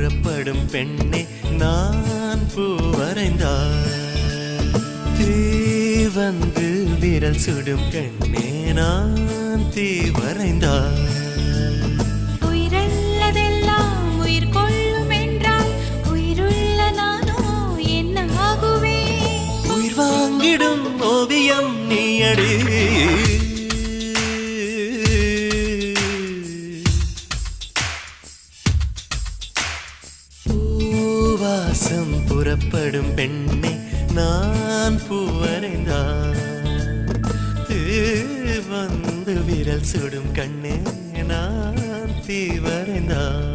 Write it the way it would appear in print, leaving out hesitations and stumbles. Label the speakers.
Speaker 1: புறப்படும் பெண்ணே நான் பூ வரைந்தார். தீ வந்து விரல் சுடும் கண்ணே நான் தீ வரைந்தார்.
Speaker 2: உயிரல்லதெல்லாம் உயிர் கொள்ளும் என்றால் உயிருள்ள நானோ என்ன ஆகுவேன்?
Speaker 1: உயிர் வாங்கிடும் ஓவியம் நீயடி. பூவாசம் புறப்படும் பெண்ணே நான் பூ வரைந்தார். வந்து விரல் சுடும் கண்ணே நான் தீ வரைந்தார்.